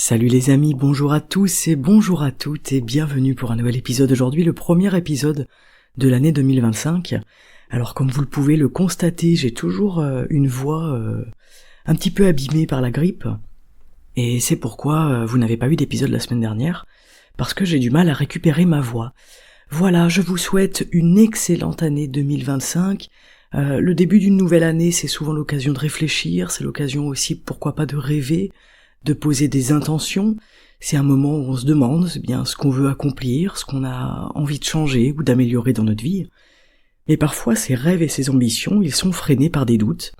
Salut les amis, bonjour à tous et bonjour à toutes et bienvenue pour un nouvel épisode aujourd'hui, le premier épisode de l'année 2025. Alors comme vous le pouvez le constater, j'ai toujours une voix un petit peu abîmée par la grippe et c'est pourquoi vous n'avez pas eu d'épisode la semaine dernière, parce que j'ai du mal à récupérer ma voix. Voilà, je vous souhaite une excellente année 2025. Le début d'une nouvelle année, c'est souvent l'occasion de réfléchir, c'est l'occasion aussi, pourquoi pas, de rêver, de poser des intentions. C'est un moment où on se demande bien ce qu'on veut accomplir, ce qu'on a envie de changer ou d'améliorer dans notre vie. Mais parfois, ces rêves et ces ambitions, ils sont freinés par des doutes,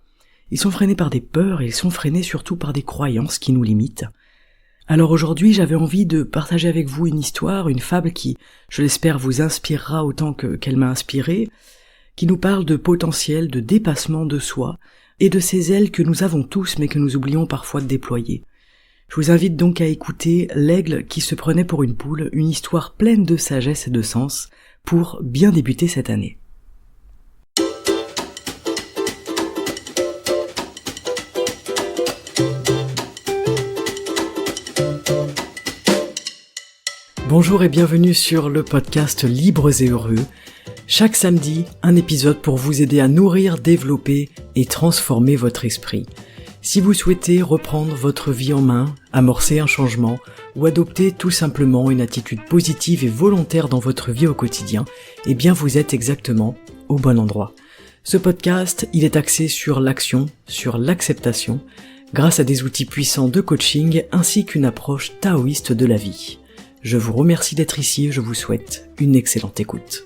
ils sont freinés par des peurs, et ils sont freinés surtout par des croyances qui nous limitent. Alors aujourd'hui, j'avais envie de partager avec vous une histoire, une fable qui, je l'espère, vous inspirera autant qu'elle m'a inspiré, qui nous parle de potentiel, de dépassement de soi, et de ces ailes que nous avons tous mais que nous oublions parfois de déployer. Je vous invite donc à écouter L'aigle qui se prenait pour une poule, une histoire pleine de sagesse et de sens pour bien débuter cette année. Bonjour et bienvenue sur le podcast Libres et Heureux. Chaque samedi, un épisode pour vous aider à nourrir, développer et transformer votre esprit. Si vous souhaitez reprendre votre vie en main, amorcer un changement ou adopter tout simplement une attitude positive et volontaire dans votre vie au quotidien, eh bien vous êtes exactement au bon endroit. Ce podcast, il est axé sur l'action, sur l'acceptation, grâce à des outils puissants de coaching ainsi qu'une approche taoïste de la vie. Je vous remercie d'être ici et je vous souhaite une excellente écoute.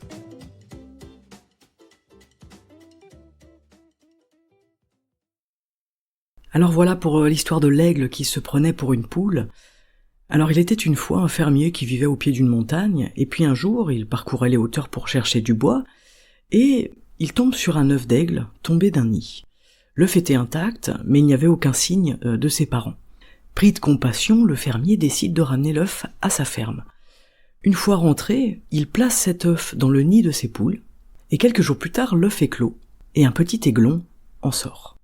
Alors voilà pour l'histoire de l'aigle qui se prenait pour une poule. Alors il était une fois un fermier qui vivait au pied d'une montagne, et puis un jour il parcourait les hauteurs pour chercher du bois, et il tombe sur un œuf d'aigle tombé d'un nid. L'œuf était intact, mais il n'y avait aucun signe de ses parents. Pris de compassion, le fermier décide de ramener l'œuf à sa ferme. Une fois rentré, il place cet œuf dans le nid de ses poules, et quelques jours plus tard, l'œuf éclot, et un petit aiglon en sort.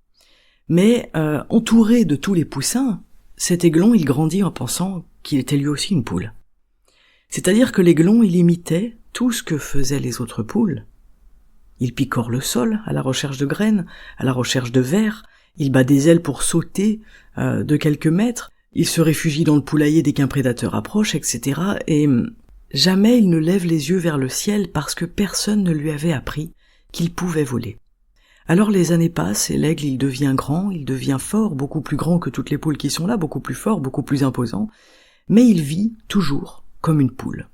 Mais entouré de tous les poussins, cet aiglon il grandit en pensant qu'il était lui aussi une poule. C'est-à-dire que l'aiglon il imitait tout ce que faisaient les autres poules. Il picore le sol à la recherche de graines, à la recherche de vers, il bat des ailes pour sauter de quelques mètres, il se réfugie dans le poulailler dès qu'un prédateur approche, etc. Et jamais il ne lève les yeux vers le ciel parce que personne ne lui avait appris qu'il pouvait voler. Alors les années passent et l'aigle il devient grand, il devient fort, beaucoup plus grand que toutes les poules qui sont là, beaucoup plus fort, beaucoup plus imposant, mais il vit toujours comme une poule,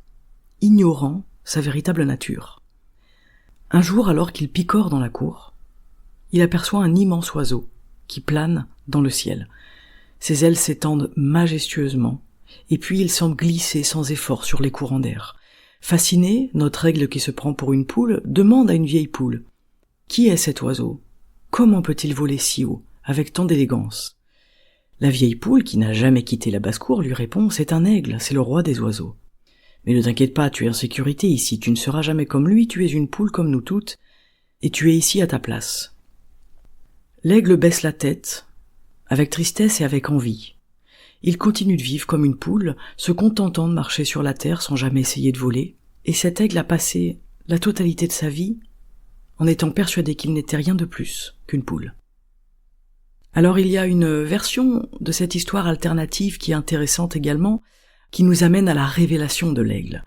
ignorant sa véritable nature. Un jour, alors qu'il picore dans la cour, il aperçoit un immense oiseau qui plane dans le ciel. Ses ailes s'étendent majestueusement, et puis il semble glisser sans effort sur les courants d'air. Fasciné, notre aigle qui se prend pour une poule demande à une vieille poule: qui est cet oiseau? Comment peut-il voler si haut, avec tant d'élégance? La vieille poule, qui n'a jamais quitté la basse-cour, lui répond: c'est un aigle, c'est le roi des oiseaux. Mais ne t'inquiète pas, tu es en sécurité ici, tu ne seras jamais comme lui, tu es une poule comme nous toutes, et tu es ici à ta place. L'aigle baisse la tête, avec tristesse et avec envie. Il continue de vivre comme une poule, se contentant de marcher sur la terre sans jamais essayer de voler, et cet aigle a passé la totalité de sa vie en étant persuadé qu'il n'était rien de plus qu'une poule. Alors il y a une version de cette histoire alternative qui est intéressante également, qui nous amène à la révélation de l'aigle.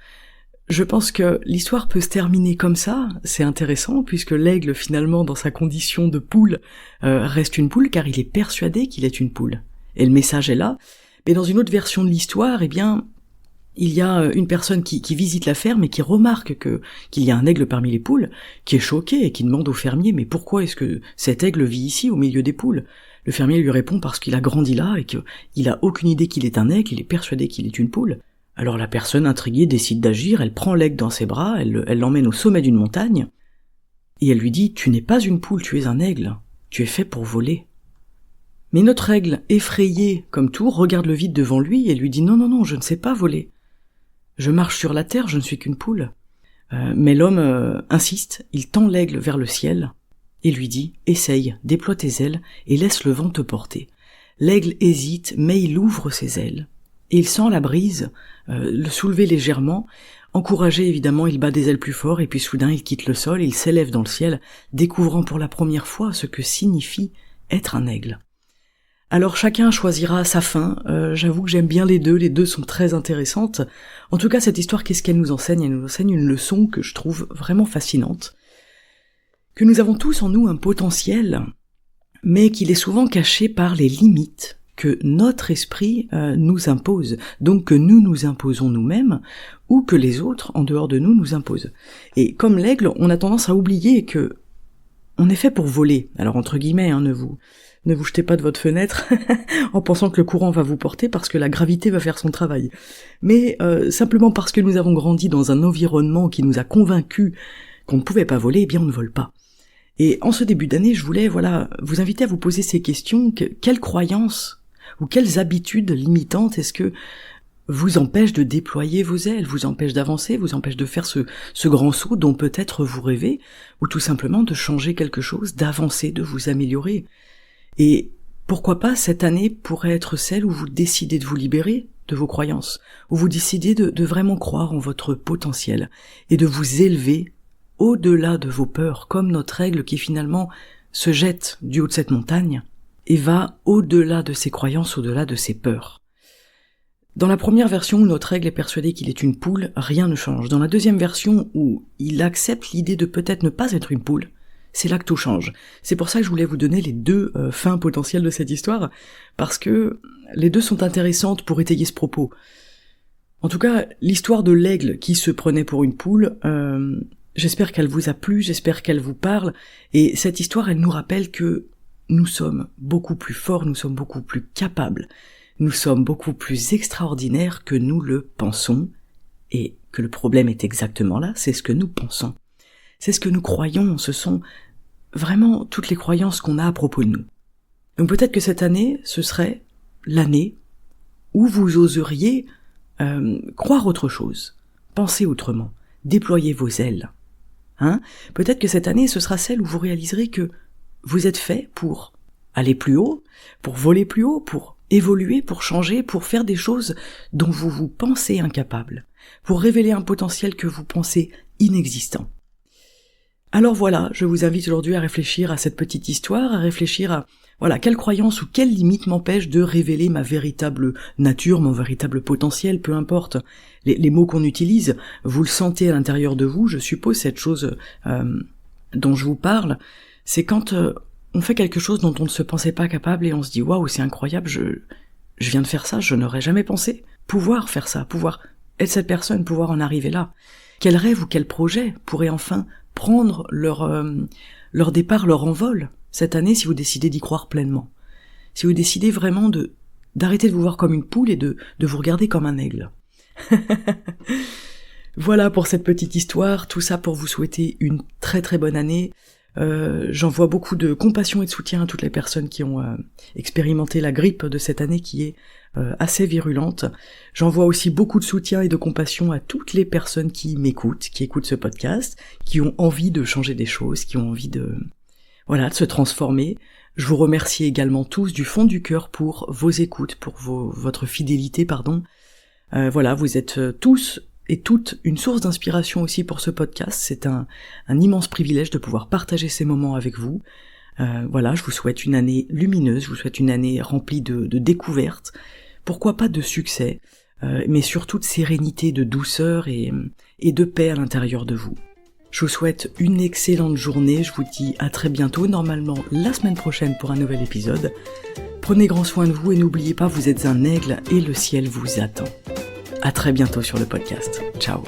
Je pense que l'histoire peut se terminer comme ça, c'est intéressant, puisque l'aigle finalement dans sa condition de poule reste une poule car il est persuadé qu'il est une poule. Et le message est là, mais dans une autre version de l'histoire, eh bien, il y a une personne qui visite la ferme et qui remarque qu'il y a un aigle parmi les poules, qui est choqué et qui demande au fermier: mais pourquoi est-ce que cet aigle vit ici au milieu des poules? Le fermier lui répond: parce qu'il a grandi là et qu'il a aucune idée qu'il est un aigle, il est persuadé qu'il est une poule. Alors la personne intriguée décide d'agir, elle prend l'aigle dans ses bras, elle l'emmène au sommet d'une montagne, et elle lui dit: tu n'es pas une poule, tu es un aigle, tu es fait pour voler. Mais notre aigle, effrayé comme tout, regarde le vide devant lui et lui dit: non, je ne sais pas voler. Je marche sur la terre, je ne suis qu'une poule. Mais l'homme insiste, il tend l'aigle vers le ciel et lui dit: essaye, déploie tes ailes et laisse le vent te porter. L'aigle hésite, mais il ouvre ses ailes. et il sent la brise le soulever légèrement. Encouragé, évidemment, il bat des ailes plus fort, et puis soudain il quitte le sol et il s'élève dans le ciel, découvrant pour la première fois ce que signifie être un aigle. Alors chacun choisira sa fin, j'avoue que j'aime bien les deux sont très intéressantes. En tout cas, cette histoire, qu'est-ce qu'elle nous enseigne ? Elle nous enseigne une leçon que je trouve vraiment fascinante. Que nous avons tous en nous un potentiel, mais qu'il est souvent caché par les limites que notre esprit nous impose, donc que nous nous imposons nous-mêmes, ou que les autres, en dehors de nous, nous imposent. Et comme l'aigle, on a tendance à oublier que on est fait pour voler. Alors entre guillemets, ne vous jetez pas de votre fenêtre en pensant que le courant va vous porter parce que la gravité va faire son travail. Mais simplement parce que nous avons grandi dans un environnement qui nous a convaincus qu'on ne pouvait pas voler, eh bien on ne vole pas. Et en ce début d'année, je voulais vous inviter à vous poser ces questions. Quelles croyances ou quelles habitudes limitantes est-ce que vous empêchent de déployer vos ailes, vous empêchent d'avancer, vous empêchent de faire ce grand saut dont peut-être vous rêvez, ou tout simplement de changer quelque chose, d'avancer, de vous améliorer. Et pourquoi pas cette année pourrait être celle où vous décidez de vous libérer de vos croyances, où vous décidez de vraiment croire en votre potentiel et de vous élever au-delà de vos peurs, comme notre aigle qui finalement se jette du haut de cette montagne et va au-delà de ses croyances, au-delà de ses peurs. Dans la première version où notre aigle est persuadé qu'il est une poule, rien ne change. Dans la deuxième version où il accepte l'idée de peut-être ne pas être une poule, c'est là que tout change. C'est pour ça que je voulais vous donner les deux fins potentielles de cette histoire, parce que les deux sont intéressantes pour étayer ce propos. En tout cas, l'histoire de l'aigle qui se prenait pour une poule, j'espère qu'elle vous a plu, j'espère qu'elle vous parle, et cette histoire, elle nous rappelle que nous sommes beaucoup plus forts, nous sommes beaucoup plus capables, nous sommes beaucoup plus extraordinaires que nous le pensons, et que le problème est exactement là, c'est ce que nous pensons. C'est ce que nous croyons, ce sont vraiment toutes les croyances qu'on a à propos de nous. Donc peut-être que cette année, ce serait l'année où vous oseriez croire autre chose, penser autrement, déployer vos ailes. Peut-être que cette année, ce sera celle où vous réaliserez que vous êtes fait pour aller plus haut, pour voler plus haut, pour évoluer, pour changer, pour faire des choses dont vous vous pensez incapable, pour révéler un potentiel que vous pensez inexistant. Alors voilà, je vous invite aujourd'hui à réfléchir à cette petite histoire, à réfléchir à quelle croyance ou quelle limite m'empêche de révéler ma véritable nature, mon véritable potentiel, peu importe les mots qu'on utilise, vous le sentez à l'intérieur de vous, je suppose cette chose dont je vous parle, c'est quand on fait quelque chose dont on ne se pensait pas capable et on se dit « Waouh, c'est incroyable, je viens de faire ça, je n'aurais jamais pensé pouvoir faire ça, pouvoir être cette personne, pouvoir en arriver là. » Quel rêve ou quel projet pourrait enfin prendre leur départ, leur envol cette année si vous décidez d'y croire pleinement. Si vous décidez vraiment d'arrêter de vous voir comme une poule et de vous regarder comme un aigle. Voilà pour cette petite histoire, tout ça pour vous souhaiter une très très bonne année. J'envoie beaucoup de compassion et de soutien à toutes les personnes qui ont expérimenté la grippe de cette année qui est assez virulente. J'envoie aussi beaucoup de soutien et de compassion à toutes les personnes qui m'écoutent, qui écoutent ce podcast, qui ont envie de changer des choses, qui ont envie de se transformer. Je vous remercie également tous du fond du cœur pour vos écoutes, pour votre fidélité, vous êtes tous et toutes une source d'inspiration aussi pour ce podcast. C'est un immense privilège de pouvoir partager ces moments avec vous. Je vous souhaite une année lumineuse, je vous souhaite une année remplie de découvertes, pourquoi pas de succès, mais surtout de sérénité, de douceur et de paix à l'intérieur de vous. Je vous souhaite une excellente journée, je vous dis à très bientôt, normalement la semaine prochaine pour un nouvel épisode. Prenez grand soin de vous et n'oubliez pas, vous êtes un aigle et le ciel vous attend. À très bientôt sur le podcast. Ciao.